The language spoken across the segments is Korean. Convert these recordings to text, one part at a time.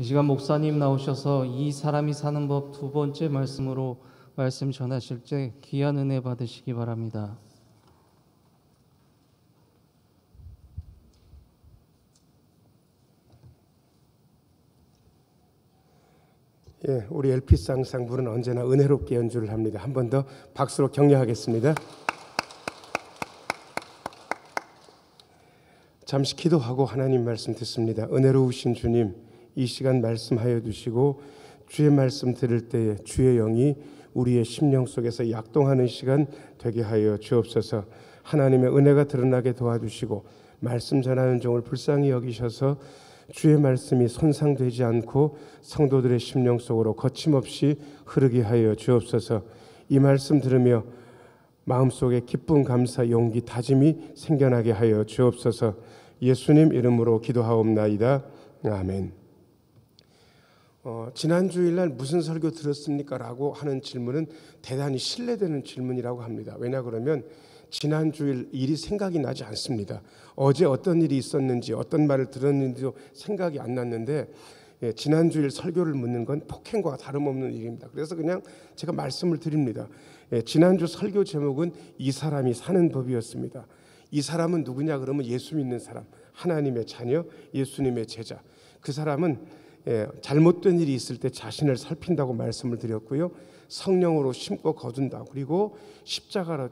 이 시간 목사님 나오셔서 이 사람이 사는 법 두 번째 말씀으로 말씀 전하실 때 귀한 은혜 받으시기 바랍니다. 우리 엘피스 앙상블은 언제나 은혜롭게 연주를 합니다. 한 번 더 박수로 격려하겠습니다. 잠시 기도하고 하나님 말씀 듣습니다. 은혜로우신 주님, 이 시간 말씀하여 주시고 주의 말씀 들을 때에 주의 영이 우리의 심령 속에서 약동하는 시간 되게 하여 주옵소서. 하나님의 은혜가 드러나게 도와주시고 말씀 전하는 종을 불쌍히 여기셔서 주의 말씀이 손상되지 않고 성도들의 심령 속으로 거침없이 흐르게 하여 주옵소서. 이 말씀 들으며 마음속에 기쁨, 감사, 용기, 다짐이 생겨나게 하여 주옵소서. 예수님 이름으로 기도하옵나이다. 아멘. 지난 주일날 무슨 설교 들었습니까? 라고 하는 질문은 대단히 신뢰되는 질문이라고 합니다. 왜냐 그러면 지난 주일 일이 생각이 나지 않습니다. 어제 어떤 일이 있었는지 어떤 말을 들었는지도 생각이 안 났는데 지난 주일 설교를 묻는 건 폭행과 다름없는 일입니다. 그래서 그냥 제가 말씀을 드립니다. 지난주 설교 제목은 이 사람이 사는 법이었습니다. 이 사람은 누구냐 그러면 예수 믿는 사람, 하나님의 자녀, 예수님의 제자. 그 사람은 잘못된 일이 있을 때 자신을 살핀다고 말씀을 드렸고요. 성령으로 심고 거둔다. 그리고 십자가로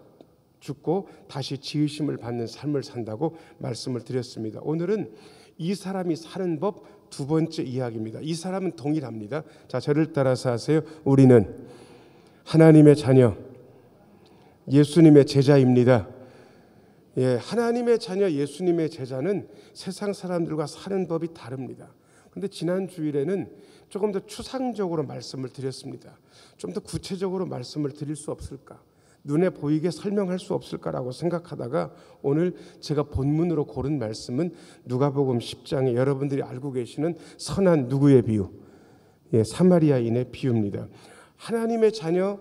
죽고 다시 지으심을 받는 삶을 산다고 말씀을 드렸습니다. 오늘은 이 사람이 사는 법 두 번째 이야기입니다. 이 사람은 동일합니다. 자, 저를 따라서 하세요. 우리는 하나님의 자녀, 예수님의 제자입니다. 하나님의 자녀, 예수님의 제자는 세상 사람들과 사는 법이 다릅니다. 그런데 지난 주일에는 조금 더 추상적으로 말씀을 드렸습니다. 좀 더 구체적으로 말씀을 드릴 수 없을까? 눈에 보이게 설명할 수 없을까라고 생각하다가 오늘 제가 본문으로 고른 말씀은 누가복음 10장에 여러분들이 알고 계시는 선한 누구의 비유, 사마리아인의 비유입니다. 하나님의 자녀,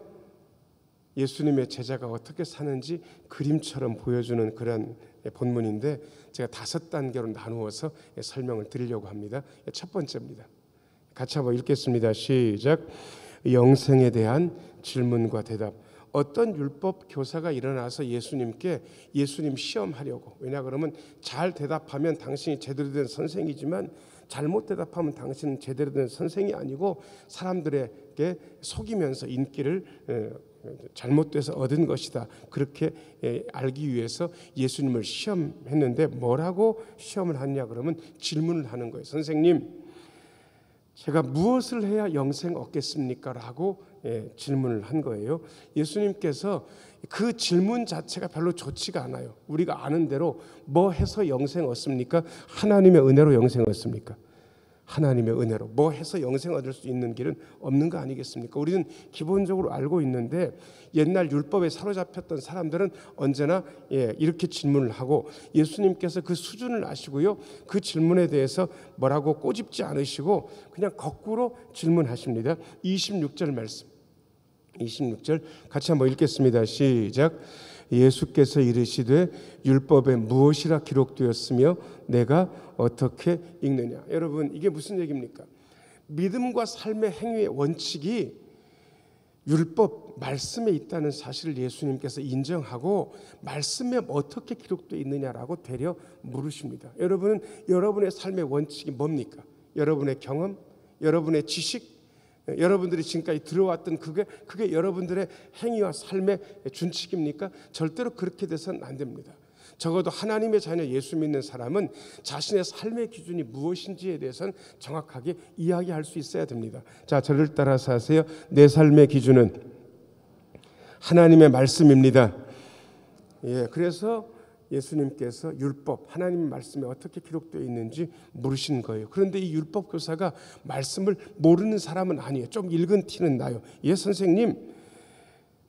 예수님의 제자가 어떻게 사는지 그림처럼 보여주는 그런 본문인데 제가 5단계로 나누어서 설명을 드리려고 합니다. 첫 번째입니다. 같이 한번 읽겠습니다. 시작. 영생에 대한 질문과 대답. 어떤 율법 교사가 일어나서 예수님 시험하려고. 왜냐 그러면 잘 대답하면 당신이 제대로 된 선생이지만 잘못 대답하면 당신은 제대로 된 선생이 아니고 사람들에게 속이면서 인기를 잘못돼서 얻은 것이다. 그렇게 알기 위해서 예수님을 시험했는데 뭐라고 시험을 하냐 그러면 질문을 하는 거예요. 선생님, 제가 무엇을 해야 영생 얻겠습니까? 라고 질문을 한 거예요. 예수님께서 그 질문 자체가 별로 좋지가 않아요. 우리가 아는 대로 뭐 해서 영생 얻습니까? 하나님의 은혜로 영생 얻습니까? 하나님의 은혜로. 뭐 해서 영생 얻을 수 있는 길은 없는 거 아니겠습니까? 우리는 기본적으로 알고 있는데 옛날 율법에 사로잡혔던 사람들은 언제나 이렇게 질문을 하고 예수님께서 그 수준을 아시고요. 그 질문에 대해서 뭐라고 꼬집지 않으시고 그냥 거꾸로 질문하십니다. 26절 말씀. 26절 같이 한번 읽겠습니다. 시작. 예수께서 이르시되 율법에 무엇이라 기록되었으며 내가 어떻게 읽느냐. 여러분 이게 무슨 얘기입니까? 믿음과 삶의 행위의 원칙이 율법 말씀에 있다는 사실을 예수님께서 인정하고 말씀에 어떻게 기록되어 있느냐라고 되려 물으십니다. 여러분은 여러분의 삶의 원칙이 뭡니까? 여러분의 경험, 여러분의 지식, 여러분들이 지금까지 들어왔던 그게 여러분들의 행위와 삶의 준칙입니까? 절대로 그렇게 돼서는 안 됩니다. 적어도 하나님의 자녀 예수 믿는 사람은 자신의 삶의 기준이 무엇인지에 대해서는 정확하게 이야기할 수 있어야 됩니다. 자, 저를 따라서 하세요. 내 삶의 기준은 하나님의 말씀입니다. 그래서 예수님께서 율법, 하나님의 말씀에 어떻게 기록되어 있는지 물으신 거예요. 그런데 이 율법 교사가 말씀을 모르는 사람은 아니에요. 좀 읽은 티는 나요. 선생님,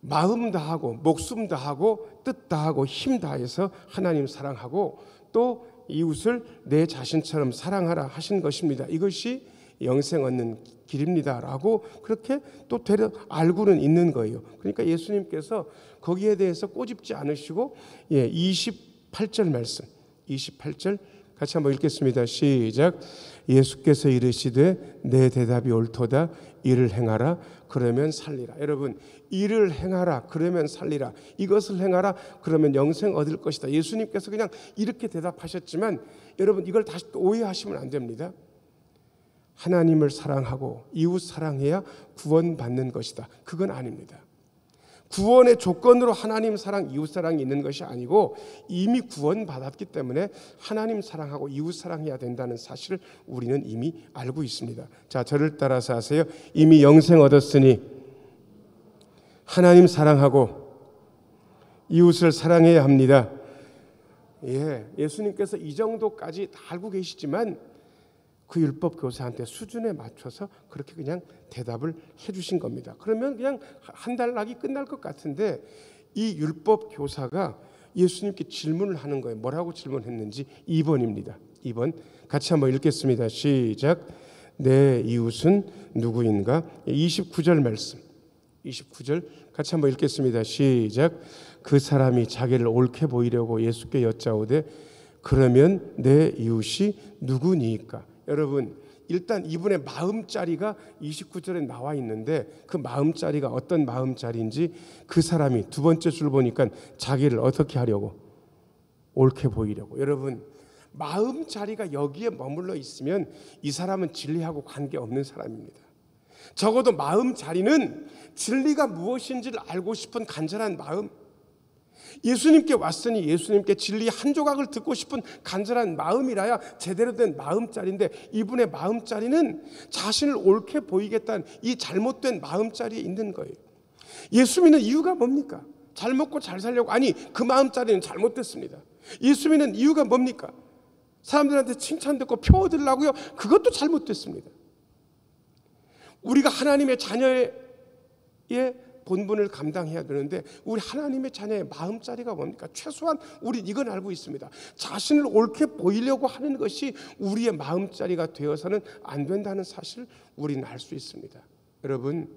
마음 다하고 목숨 다하고 뜻 다하고 힘 다해서 하나님 사랑하고 또 이웃을 내 자신처럼 사랑하라 하신 것입니다. 이것이 영생 얻는 길입니다라고 그렇게 또 되려 알고는 있는 거예요. 그러니까 예수님께서 거기에 대해서 꼬집지 않으시고 28절 말씀, 28절 같이 한번 읽겠습니다. 시작. 예수께서 이르시되 내 대답이 옳도다. 이를 행하라 그러면 살리라. 여러분, 이를 행하라 그러면 살리라, 이것을 행하라 그러면 영생 얻을 것이다. 예수님께서 그냥 이렇게 대답하셨지만 여러분, 이걸 다시 또 오해하시면 안 됩니다. 하나님을 사랑하고 이웃 사랑해야 구원받는 것이다, 그건 아닙니다. 구원의 조건으로 하나님 사랑, 이웃 사랑이 있는 것이 아니고 이미 구원받았기 때문에 하나님 사랑하고 이웃 사랑해야 된다는 사실을 우리는 이미 알고 있습니다. 자, 저를 따라서 하세요. 이미 영생 얻었으니 하나님 사랑하고 이웃을 사랑해야 합니다. 예수님께서 이 정도까지 다 알고 계시지만 그 율법 교사한테 수준에 맞춰서 그렇게 그냥 대답을 해주신 겁니다. 그러면 그냥 한 달 낙이 끝날 것 같은데 이 율법 교사가 예수님께 질문을 하는 거예요. 뭐라고 질문했는지 2번입니다. 2번 같이 한번 읽겠습니다. 시작. 내 이웃은 누구인가? 29절 말씀. 29절 같이 한번 읽겠습니다. 시작. 그 사람이 자기를 옳게 보이려고 예수께 여짜오되 그러면 내 이웃이 누구니까? 여러분, 일단 이분의 마음자리가 29절에 나와 있는데 그 마음자리가 어떤 마음자리인지, 그 사람이 두 번째 줄 보니까 자기를 어떻게 하려고? 옳게 보이려고. 여러분, 마음자리가 여기에 머물러 있으면 이 사람은 진리하고 관계없는 사람입니다. 적어도 마음자리는 진리가 무엇인지를 알고 싶은 간절한 마음, 예수님께 왔으니 예수님께 진리 한 조각을 듣고 싶은 간절한 마음이라야 제대로 된 마음자리인데, 이분의 마음자리는 자신을 옳게 보이겠다는 이 잘못된 마음자리에 있는 거예요. 예수 믿는 이유가 뭡니까? 잘 먹고 잘 살려고. 아니, 그 마음자리는 잘못됐습니다. 예수 믿는 이유가 뭡니까? 사람들한테 칭찬듣고 표 얻으려고요? 그것도 잘못됐습니다. 우리가 하나님의 자녀의 본분을 감당해야 되는데 우리 하나님의 자녀의 마음자리가 뭡니까? 최소한 우리 이건 알고 있습니다. 자신을 옳게 보이려고 하는 것이 우리의 마음자리가 되어서는 안 된다는 사실을 우리는 알 수 있습니다. 여러분,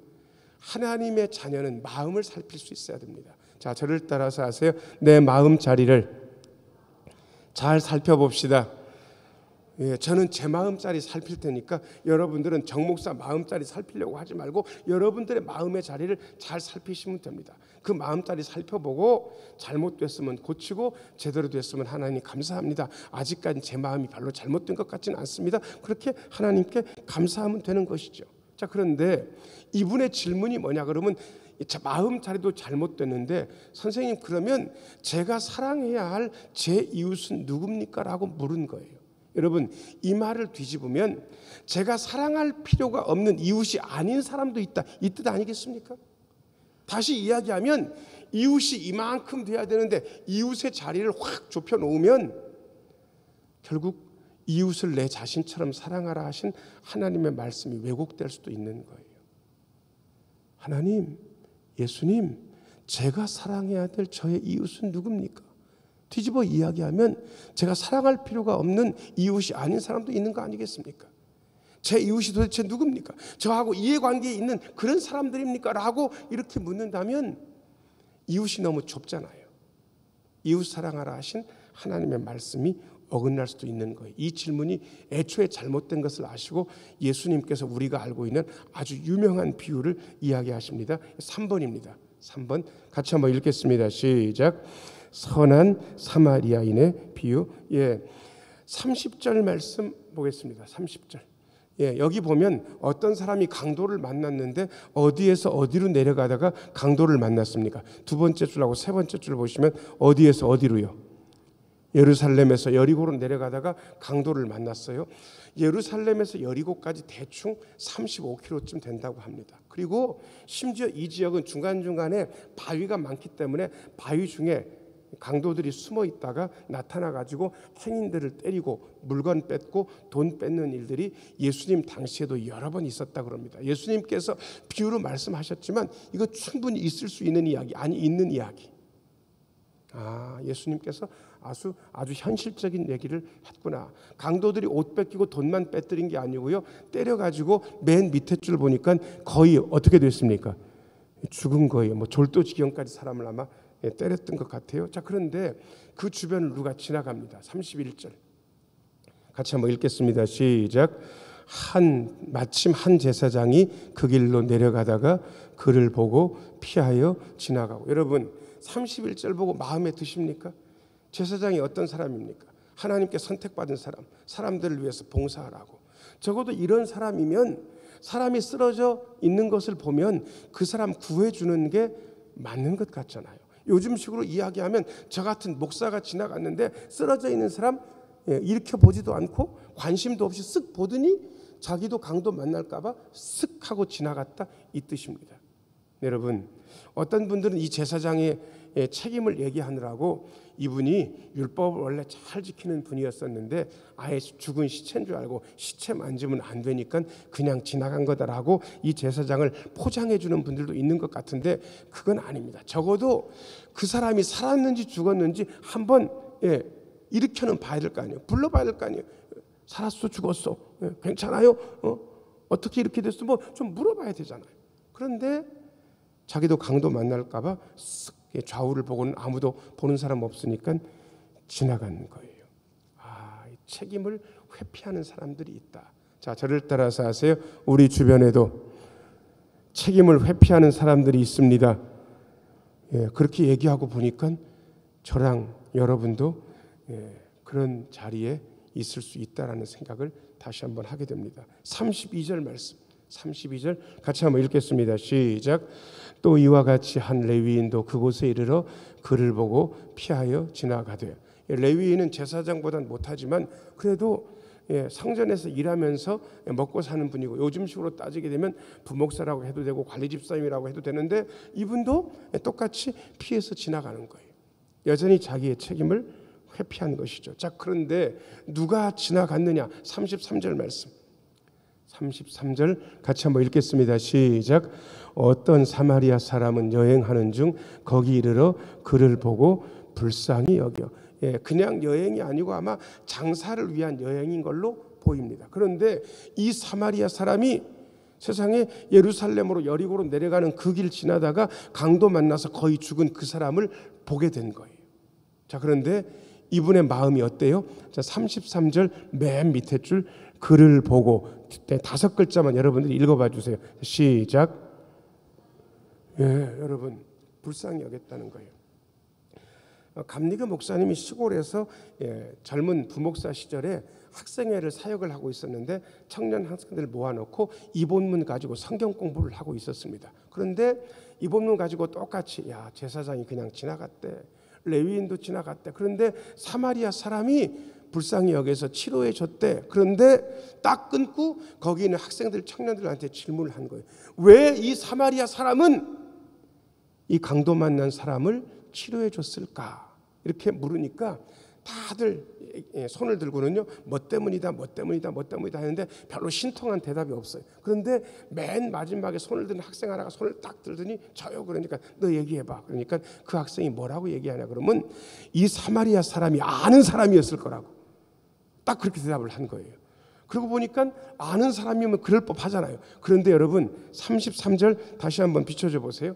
하나님의 자녀는 마음을 살필 수 있어야 됩니다. 자, 저를 따라서 하세요. 내 마음자리를 잘 살펴봅시다. 저는 제 마음자리 살필 테니까 여러분들은 정 목사 마음자리 살피려고 하지 말고 여러분들의 마음의 자리를 잘 살피시면 됩니다. 그 마음자리 살펴보고 잘못됐으면 고치고 제대로 됐으면 하나님 감사합니다. 아직까지 제 마음이 별로 잘못된 것 같지는 않습니다. 그렇게 하나님께 감사하면 되는 것이죠. 자, 그런데 이분의 질문이 뭐냐 그러면, 마음 자리도 잘못됐는데 선생님, 그러면 제가 사랑해야 할 제 이웃은 누굽니까? 라고 물은 거예요. 여러분, 이 말을 뒤집으면 제가 사랑할 필요가 없는 이웃이 아닌 사람도 있다, 이 뜻 아니겠습니까? 다시 이야기하면 이웃이 이만큼 돼야 되는데 이웃의 자리를 확 좁혀 놓으면 결국 이웃을 내 자신처럼 사랑하라 하신 하나님의 말씀이 왜곡될 수도 있는 거예요. 하나님, 예수님, 제가 사랑해야 될 저의 이웃은 누굽니까? 뒤집어 이야기하면 제가 사랑할 필요가 없는 이웃이 아닌 사람도 있는 거 아니겠습니까? 제 이웃이 도대체 누굽니까? 저하고 이해관계에 있는 그런 사람들입니까? 라고 이렇게 묻는다면 이웃이 너무 좁잖아요. 이웃 사랑하라 하신 하나님의 말씀이 어긋날 수도 있는 거예요. 이 질문이 애초에 잘못된 것을 아시고 예수님께서 우리가 알고 있는 아주 유명한 비유를 이야기하십니다. 3번입니다. 3번 같이 한번 읽겠습니다. 시작. 선한 사마리아인의 비유. 30절 말씀 보겠습니다. 30절. 여기 보면 어떤 사람이 강도를 만났는데 어디에서 어디로 내려가다가 강도를 만났습니까? 두 번째 줄하고 세 번째 줄 보시면 어디에서 어디로요? 예루살렘에서 여리고로 내려가다가 강도를 만났어요. 예루살렘에서 여리고까지 대충 35km쯤 된다고 합니다. 그리고 심지어 이 지역은 중간중간에 바위가 많기 때문에 바위 중에 강도들이 숨어 있다가 나타나가지고 행인들을 때리고 물건 뺏고 돈 뺏는 일들이 예수님 당시에도 여러 번 있었다고 합니다. 예수님께서 비유로 말씀하셨지만 이거 충분히 있을 수 있는 이야기, 아니 있는 이야기. 예수님께서 아주 현실적인 얘기를 했구나. 강도들이 옷 뺏기고 돈만 빼뜨린 게 아니고요, 때려가지고 맨 밑에 줄 보니까 거의 어떻게 됐습니까? 죽은 거예요. 뭐 졸도 지경까지 사람을 아마 때렸던 것 같아요. 자, 그런데 그 주변을 누가 지나갑니다. 31절. 같이 한번 읽겠습니다. 시작. 마침 한 제사장이 그 길로 내려가다가 그를 보고 피하여 지나가고. 여러분 31절 보고 마음에 드십니까? 제사장이 어떤 사람입니까? 하나님께 선택받은 사람, 사람들을 위해서 봉사하라고. 적어도 이런 사람이면 사람이 쓰러져 있는 것을 보면 그 사람 구해주는 게 맞는 것 같잖아요. 요즘식으로 이야기하면 저 같은 목사가 지나갔는데 쓰러져 있는 사람 일으켜 보지도 않고 관심도 없이 쓱 보더니 자기도 강도 만날까 봐 쓱 하고 지나갔다, 이 뜻입니다. 여러분 어떤 분들은 이 제사장의 책임을 얘기하느라고 이분이 율법을 원래 잘 지키는 분이었었는데 아예 죽은 시체인 줄 알고 시체 만지면 안 되니까 그냥 지나간 거다라고 이 제사장을 포장해 주는 분들도 있는 것 같은데 그건 아닙니다. 적어도 그 사람이 살았는지 죽었는지 한번 일으켜는 봐야 될 거 아니에요. 불러봐야 될 거 아니에요. 살았어, 죽었어, 괜찮아요? 어떻게 이렇게 됐어? 뭐 좀 물어봐야 되잖아요. 그런데 자기도 강도 만날까 봐 좌우를 보고는 아무도 보는 사람 없으니까 지나가는 거예요. 책임을 회피하는 사람들이 있다. 자, 저를 따라서 하세요. 우리 주변에도 책임을 회피하는 사람들이 있습니다. 그렇게 얘기하고 보니까 저랑 여러분도 그런 자리에 있을 수 있다라는 생각을 다시 한번 하게 됩니다. 32절 말씀, 32절 같이 한번 읽겠습니다. 시작. 또 이와 같이 한 레위인도 그곳에 이르러 그를 보고 피하여 지나가되. 레위인은 제사장보다는 못하지만 그래도 성전에서 일하면서 먹고 사는 분이고 요즘식으로 따지게 되면 부목사라고 해도 되고 관리집사님이라고 해도 되는데 이분도 똑같이 피해서 지나가는 거예요. 여전히 자기의 책임을 회피한 것이죠. 자, 그런데 누가 지나갔느냐? 33절 말씀. 33절 같이 한번 읽겠습니다. 시작. 어떤 사마리아 사람은 여행하는 중 거기 이르러 그를 보고 불쌍히 여겨. 그냥 여행이 아니고 아마 장사를 위한 여행인 걸로 보입니다. 그런데 이 사마리아 사람이 세상에 예루살렘으로 여리고로 내려가는 그 길 지나다가 강도 만나서 거의 죽은 그 사람을 보게 된 거예요. 자, 그런데 이분의 마음이 어때요? 자, 33절 맨 밑에 줄 그를 보고 5글자만 여러분들이 읽어봐 주세요. 시작. 여러분 불쌍히 여겼다는 거예요. 감리교 목사님이 시골에서 젊은 부목사 시절에 학생회를 사역을 하고 있었는데 청년 학생들 모아놓고 이 본문 가지고 성경 공부를 하고 있었습니다. 그런데 이 본문 가지고 똑같이 제사장이 그냥 지나갔대, 레위인도 지나갔대. 그런데 사마리아 사람이 불쌍히 여겨서 치료해 줬대. 그런데 딱 끊고 거기 있는 학생들, 청년들한테 질문을 한 거예요. 왜 이 사마리아 사람은 이 강도 만난 사람을 치료해 줬을까? 이렇게 물으니까 다들 손을 들고는요, 뭐 때문이다 하는데 별로 신통한 대답이 없어요. 그런데 맨 마지막에 손을 드는 학생 하나가 손을 딱 들더니 저요. 그러니까 너 얘기해봐. 그러니까 그 학생이 뭐라고 얘기하냐 그러면 이 사마리아 사람이 아는 사람이었을 거라고 딱 그렇게 대답을 한 거예요. 그러고 보니까 아는 사람이면 그럴 법하잖아요. 그런데 여러분 33절 다시 한번 비춰줘 보세요.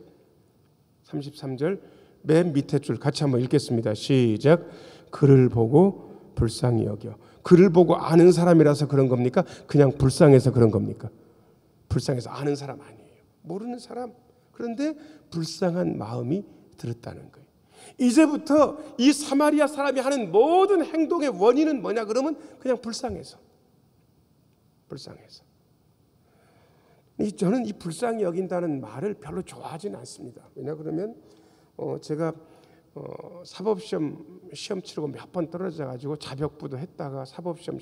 33절 맨 밑에 줄 같이 한번 읽겠습니다. 시작. 그를 보고 불쌍히 여겨. 그를 보고 아는 사람이라서 그런 겁니까? 그냥 불쌍해서 그런 겁니까? 불쌍해서 아는 사람 아니에요. 모르는 사람. 그런데 불쌍한 마음이 들었다는 거예요. 이제부터 이 사마리아 사람이 하는 모든 행동의 원인은 뭐냐 그러면 그냥 불쌍해서. 저는 이 불쌍히 여긴다는 말을 별로 좋아하지는 않습니다. 왜냐 그러면 제가 사법시험 치르고 몇 번 떨어져 가지고 자격부도 했다가 사법시험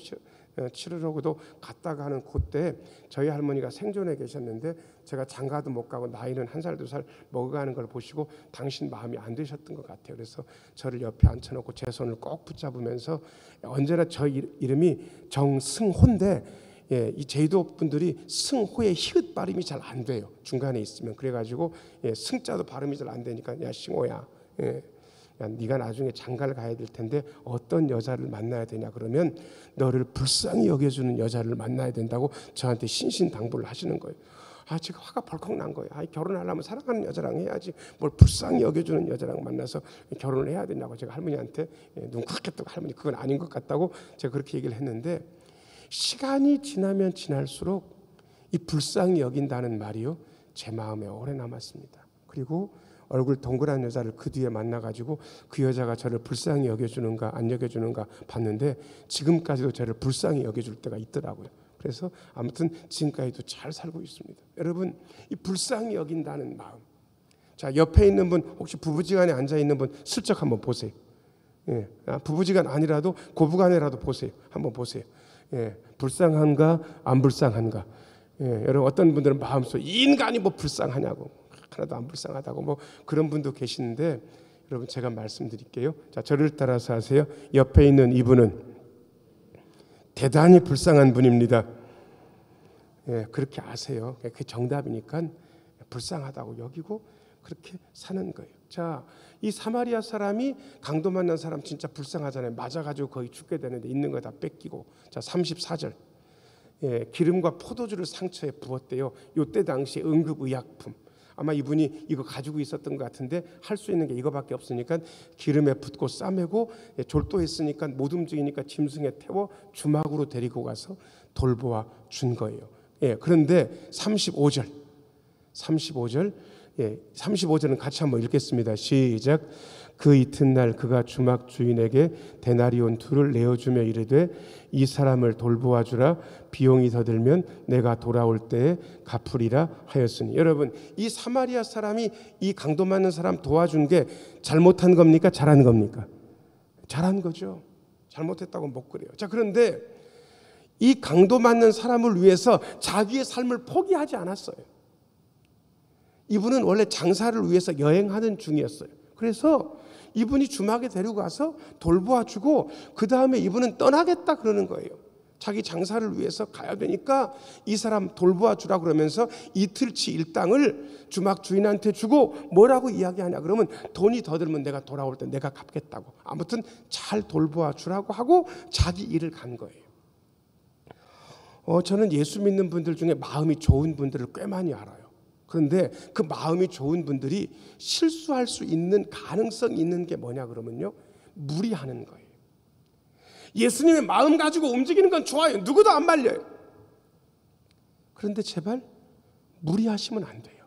치르려고도 갔다가 하는 그때 저희 할머니가 생존해 계셨는데 제가 장가도 못 가고 나이는 1살 2살 먹어가는 걸 보시고 당신 마음이 안 되셨던 것 같아요. 그래서 저를 옆에 앉혀놓고 제 손을 꼭 붙잡으면서 언제나 저 이름이 정승호인데 이 제주도 분들이 승호의 히읗 발음이 잘 안 돼요. 중간에 있으면. 그래가지고 승자도 발음이 잘 안 되니까 야 싱호야, 야, 네가 나중에 장가를 가야 될 텐데 어떤 여자를 만나야 되냐 그러면 너를 불쌍히 여겨주는 여자를 만나야 된다고 저한테 신신당부를 하시는 거예요. 제가 화가 벌컥 난 거예요. 결혼하려면 사랑하는 여자랑 해야지 뭘 불쌍히 여겨주는 여자랑 만나서 결혼을 해야 된다고 제가 할머니한테 눈 크게 뜨고 할머니 그건 아닌 것 같다고 제가 그렇게 얘기를 했는데 시간이 지나면 지날수록 이 불쌍히 여긴다는 말이요 제 마음에 오래 남았습니다. 그리고 얼굴 동그란 여자를 그 뒤에 만나가지고 그 여자가 저를 불쌍히 여겨주는가 안 여겨주는가 봤는데 지금까지도 저를 불쌍히 여겨줄 때가 있더라고요. 그래서 아무튼 지금까지도 잘 살고 있습니다. 여러분 이 불쌍히 여긴다는 마음. 자 옆에 있는 분 혹시 부부지간에 앉아 있는 분 슬쩍 한번 보세요. 부부지간 아니라도 고부간에라도 보세요. 한번 보세요. 불쌍한가 안 불쌍한가. 여러분 어떤 분들은 마음속에 이 인간이 뭐 불쌍하냐고 하나도 안 불쌍하다고 뭐 그런 분도 계시는데 여러분 제가 말씀드릴게요. 자 저를 따라서 하세요. 옆에 있는 이분은 대단히 불쌍한 분입니다. 그렇게 아세요. 그게 정답이니까 불쌍하다고 여기고 그렇게 사는 거예요. 자, 이 사마리아 사람이 강도 만난 사람 진짜 불쌍하잖아요. 맞아가지고 거의 죽게 되는데 있는 거 다 뺏기고. 자, 34절. 기름과 포도주를 상처에 부었대요. 요때 당시 응급의약품. 아마 이분이 이거 가지고 있었던 것 같은데 할 수 있는 게 이거밖에 없으니까 기름에 붓고 싸매고 졸도했으니까 못 움직이니까 짐승에 태워 주막으로 데리고 가서 돌보아 준 거예요. 그런데 35절은 같이 한번 읽겠습니다. 시작. 그 이튿날 그가 주막 주인에게 데나리온 2를 내어주며 이르되 이 사람을 돌보아 주라. 비용이 더 들면 내가 돌아올 때에 갚으리라 하였으니. 여러분 이 사마리아 사람이 이 강도 맞는 사람 도와준 게 잘못한 겁니까? 잘한 겁니까? 잘한 거죠. 잘못했다고 못 그래요. 자 그런데 이 강도 맞는 사람을 위해서 자기의 삶을 포기하지 않았어요. 이분은 원래 장사를 위해서 여행하는 중이었어요. 그래서 이분이 주막에 데리고 가서 돌보아주고 그 다음에 이분은 떠나겠다 그러는 거예요. 자기 장사를 위해서 가야 되니까 이 사람 돌보아주라 그러면서 이틀치 일당을 주막 주인한테 주고 뭐라고 이야기하냐 그러면 돈이 더 들면 내가 돌아올 때 내가 갚겠다고. 아무튼 잘 돌보아주라고 하고 자기 일을 간 거예요. 저는 예수 믿는 분들 중에 마음이 좋은 분들을 꽤 많이 알아요. 그런데 그 마음이 좋은 분들이 실수할 수 있는 가능성이 있는 게 뭐냐 그러면요. 무리하는 거예요. 예수님의 마음 가지고 움직이는 건 좋아요. 누구도 안 말려요. 그런데 제발 무리하시면 안 돼요.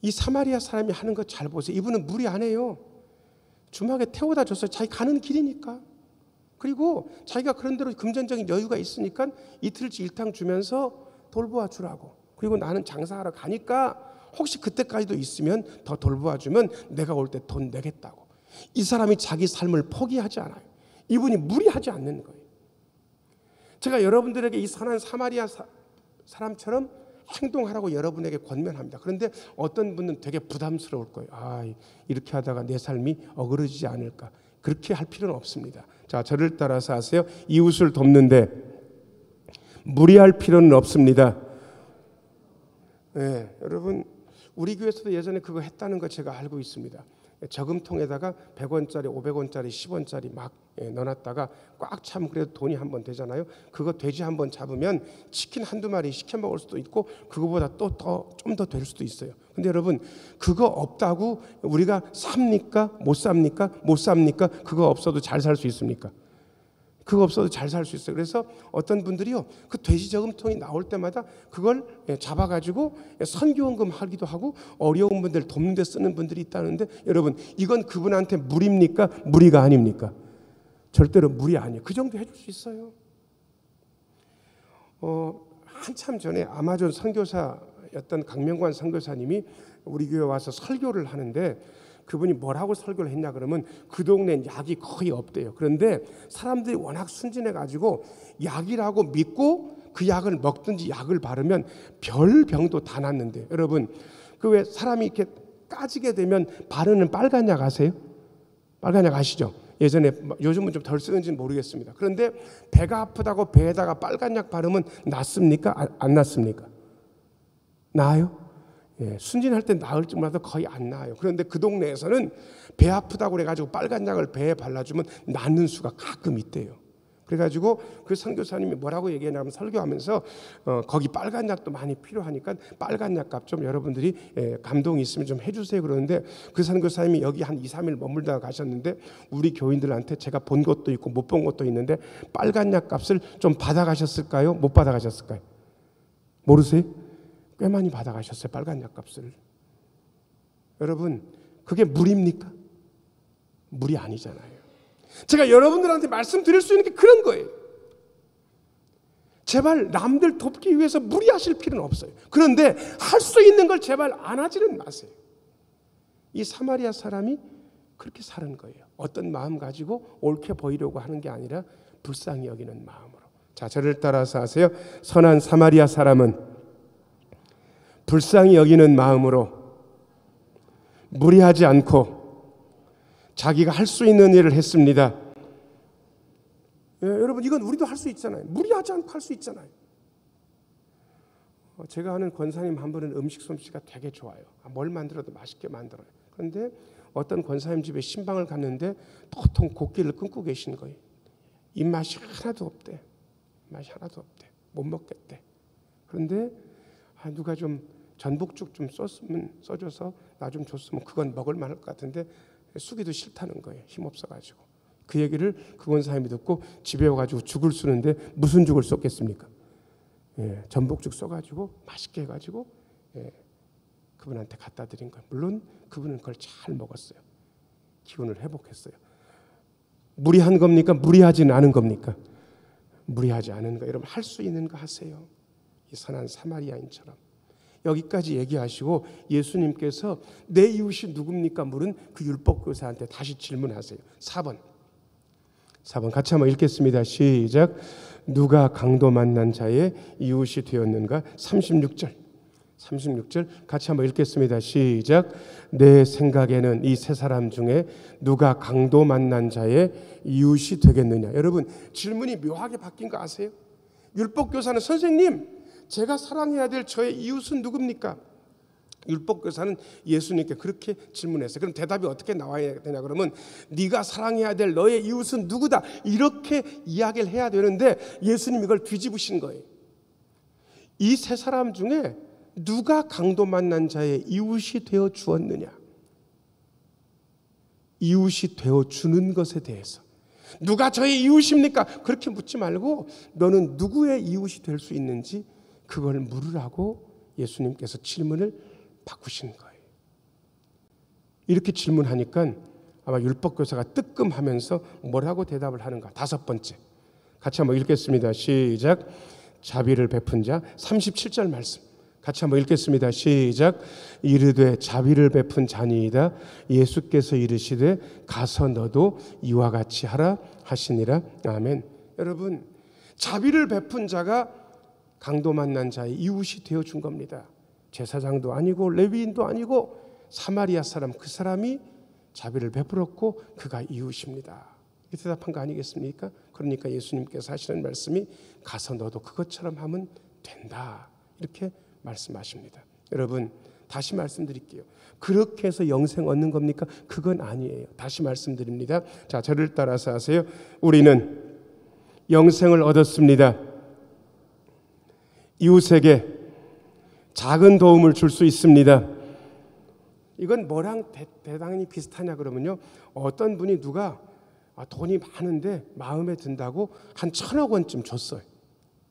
이 사마리아 사람이 하는 거 잘 보세요. 이분은 무리 안 해요. 주막에 태워다 줬어요. 자기 가는 길이니까. 그리고 자기가 그런 대로 금전적인 여유가 있으니까 이틀치 일당 주면서 돌보아 주라고. 그리고 나는 장사하러 가니까 혹시 그때까지도 있으면 더 돌보아주면 내가 올 때 돈 내겠다고. 이 사람이 자기 삶을 포기하지 않아요. 이분이 무리하지 않는 거예요. 제가 여러분들에게 이 선한 사마리아 사람처럼 행동하라고 여러분에게 권면합니다. 그런데 어떤 분은 되게 부담스러울 거예요. 이렇게 하다가 내 삶이 어그러지지 않을까. 그렇게 할 필요는 없습니다. 자, 저를 따라서 하세요. 이웃을 돕는데 무리할 필요는 없습니다. 여러분 우리 교회에서도 예전에 그거 했다는 거 제가 알고 있습니다. 저금통에다가 100원짜리, 500원짜리, 10원짜리 막 넣어놨다가 꽉 차면 그래도 돈이 한번 되잖아요. 그거 돼지 한번 잡으면 치킨 한두 마리 시켜 먹을 수도 있고 그거보다 또 좀 더 될 수도 있어요. 근데 여러분 그거 없다고 우리가 삽니까? 못 삽니까? 못 삽니까? 그거 없어도 잘 살 수 있습니까? 그거 없어도 잘 살 수 있어요. 그래서 어떤 분들이요, 그 돼지 저금통이 나올 때마다 그걸 잡아가지고 선교원금 하기도 하고 어려운 분들 돕는 데 쓰는 분들이 있다는데 여러분 이건 그분한테 무리입니까? 무리가 아닙니까? 절대로 무리 아니에요. 그 정도 해줄 수 있어요. 한참 전에 아마존 선교사였던 강명관 선교사님이 우리 교회 와서 설교를 하는데 그분이 뭐라고 설교를 했냐 그러면 그 동네엔 약이 거의 없대요. 그런데 사람들이 워낙 순진해가지고 약이라고 믿고 그 약을 먹든지 약을 바르면 별 병도 다 낫는데 여러분 그 왜 사람이 이렇게 까지게 되면 바르는 빨간 약 아세요? 빨간 약 아시죠? 예전에 요즘은 좀 덜 쓰는지는 모르겠습니다. 그런데 배가 아프다고 배에다가 빨간 약 바르면 낫습니까? 안 낫습니까? 나아요? 순진할 때 나을 줄 몰라도 거의 안 나아요. 그런데 그 동네에서는 배 아프다고 그래가지고 빨간 약을 배에 발라주면 낫는 수가 가끔 있대요. 그래가지고 그 선교사님이 뭐라고 얘기했냐면 설교하면서 거기 빨간 약도 많이 필요하니까 빨간 약값 좀 여러분들이 감동이 있으면 좀 해주세요 그러는데 그 선교사님이 여기 한 2, 3일 머물다가 가셨는데 우리 교인들한테 제가 본 것도 있고 못 본 것도 있는데 빨간 약값을 좀 받아가셨을까요? 못 받아가셨을까요? 모르세요? 꽤 많이 받아가셨어요. 빨간 약값을. 여러분 그게 무리입니까? 무리 아니잖아요. 제가 여러분들한테 말씀드릴 수 있는 게 그런 거예요. 제발 남들 돕기 위해서 무리하실 필요는 없어요. 그런데 할 수 있는 걸 제발 안 하지는 마세요. 이 사마리아 사람이 그렇게 사는 거예요. 어떤 마음 가지고 옳게 보이려고 하는 게 아니라 불쌍히 여기는 마음으로. 자, 저를 따라서 하세요. 선한 사마리아 사람은 불쌍히 여기는 마음으로 무리하지 않고 자기가 할 수 있는 일을 했습니다. 여러분 이건 우리도 할 수 있잖아요. 무리하지 않고 할 수 있잖아요. 제가 아는 권사님 한 분은 음식 솜씨가 되게 좋아요. 뭘 만들어도 맛있게 만들어요. 그런데 어떤 권사님 집에 신방을 갔는데 도통 고기를 끊고 계신 거예요. 입맛이 하나도 없대. 맛이 하나도 없대. 못 먹겠대. 그런데 누가 좀 전복죽 좀 써줘서 나 좀 줬으면 그건 먹을 만할 것 같은데 쓰기도 싫다는 거예요. 힘없어가지고. 그 얘기를 그 권사님이 듣고 집에 와가지고 죽을 쓰는데 무슨 죽을 썼겠습니까? 전복죽 써가지고 맛있게 해가지고 그분한테 갖다 드린 거예요. 물론 그분은 그걸 잘 먹었어요. 기운을 회복했어요. 무리한 겁니까? 무리하지는 않은 겁니까? 무리하지 않은 거. 여러분 할 수 있는 거 하세요. 이 선한 사마리아인처럼. 여기까지 얘기하시고 예수님께서 내 이웃이 누굽니까? 물은 그 율법교사한테 다시 질문하세요. 4번 같이 한번 읽겠습니다. 시작. 누가 강도 만난 자의 이웃이 되었는가? 36절 같이 한번 읽겠습니다. 시작. 내 생각에는 이 세 사람 중에 누가 강도 만난 자의 이웃이 되겠느냐? 여러분 질문이 묘하게 바뀐 거 아세요? 율법교사는 선생님 제가 사랑해야 될 저의 이웃은 누굽니까? 율법교사는 예수님께 그렇게 질문했어요. 그럼 대답이 어떻게 나와야 되냐 그러면 네가 사랑해야 될 너의 이웃은 누구다 이렇게 이야기를 해야 되는데 예수님 이걸 뒤집으신 거예요. 이 세 사람 중에 누가 강도 만난 자의 이웃이 되어 주었느냐? 이웃이 되어 주는 것에 대해서 누가 저의 이웃입니까? 그렇게 묻지 말고 너는 누구의 이웃이 될 수 있는지 그걸 물으라고 예수님께서 질문을 바꾸신 거예요. 이렇게 질문하니까 아마 율법교사가 뜨끔하면서 뭐라고 대답을 하는가. 5번째 같이 한번 읽겠습니다. 시작. 자비를 베푼 자. 37절 말씀 같이 한번 읽겠습니다. 시작. 이르되 자비를 베푼 자니이다. 예수께서 이르시되 가서 너도 이와 같이 하라 하시니라. 아멘. 여러분 자비를 베푼 자가 강도 만난 자의 이웃이 되어준 겁니다. 제사장도 아니고 레위인도 아니고 사마리아 사람 그 사람이 자비를 베풀었고 그가 이웃입니다. 이렇게 대답한 거 아니겠습니까? 그러니까 예수님께서 하시는 말씀이 가서 너도 그것처럼 하면 된다 이렇게 말씀하십니다. 여러분 다시 말씀드릴게요. 그렇게 해서 영생 얻는 겁니까? 그건 아니에요. 다시 말씀드립니다. 자, 저를 따라서 하세요. 우리는 영생을 얻었습니다. 이웃에게 작은 도움을 줄 수 있습니다. 이건 뭐랑 대단히 비슷하냐 그러면요. 어떤 분이 누가 돈이 많은데 마음에 든다고 한 1,000억 원쯤 줬어요.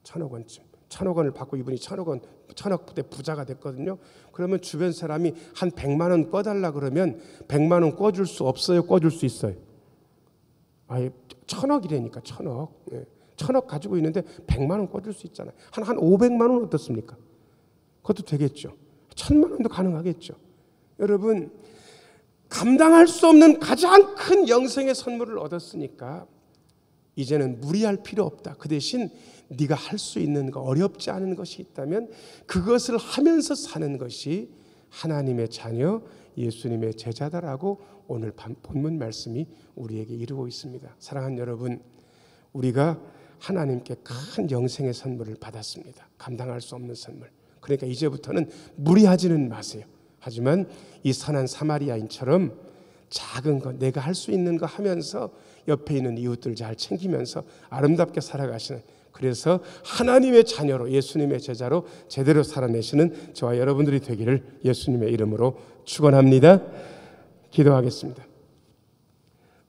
1,000억 원쯤. 1,000억 원을 받고 이분이 1,000억 대 부자가 됐거든요. 그러면 주변 사람이 한 100만 원 꿔달라 그러면 100만 원 꿔줄 수 없어요? 꿔줄 수 있어요? 아예 1,000억이라니까 1,000억. 1,000억 가지고 있는데 100만 원 꿔줄 수 있잖아요. 한 500만 원 어떻습니까? 그것도 되겠죠. 1,000만 원도 가능하겠죠. 여러분 감당할 수 없는 가장 큰 영생의 선물을 얻었으니까 이제는 무리할 필요 없다. 그 대신 네가 할 수 있는 거 어렵지 않은 것이 있다면 그것을 하면서 사는 것이 하나님의 자녀 예수님의 제자다라고 오늘 본문 말씀이 우리에게 이루고 있습니다. 사랑하는 여러분 우리가 하나님께 큰 영생의 선물을 받았습니다. 감당할 수 없는 선물. 그러니까 이제부터는 무리하지는 마세요. 하지만 이 선한 사마리아인처럼 작은 거 내가 할 수 있는 거 하면서 옆에 있는 이웃들 잘 챙기면서 아름답게 살아가시는, 그래서 하나님의 자녀로 예수님의 제자로 제대로 살아내시는 저와 여러분들이 되기를 예수님의 이름으로 축원합니다. 기도하겠습니다.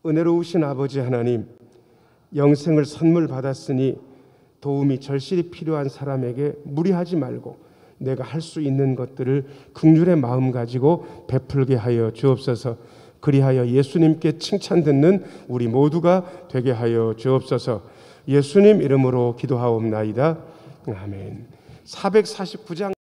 은혜로우신 아버지 하나님, 영생을 선물 받았으니 도움이 절실히 필요한 사람에게 무리하지 말고 내가 할 수 있는 것들을 긍휼의 마음 가지고 베풀게 하여 주옵소서. 그리하여 예수님께 칭찬 듣는 우리 모두가 되게 하여 주옵소서. 예수님 이름으로 기도하옵나이다. 아멘. 449장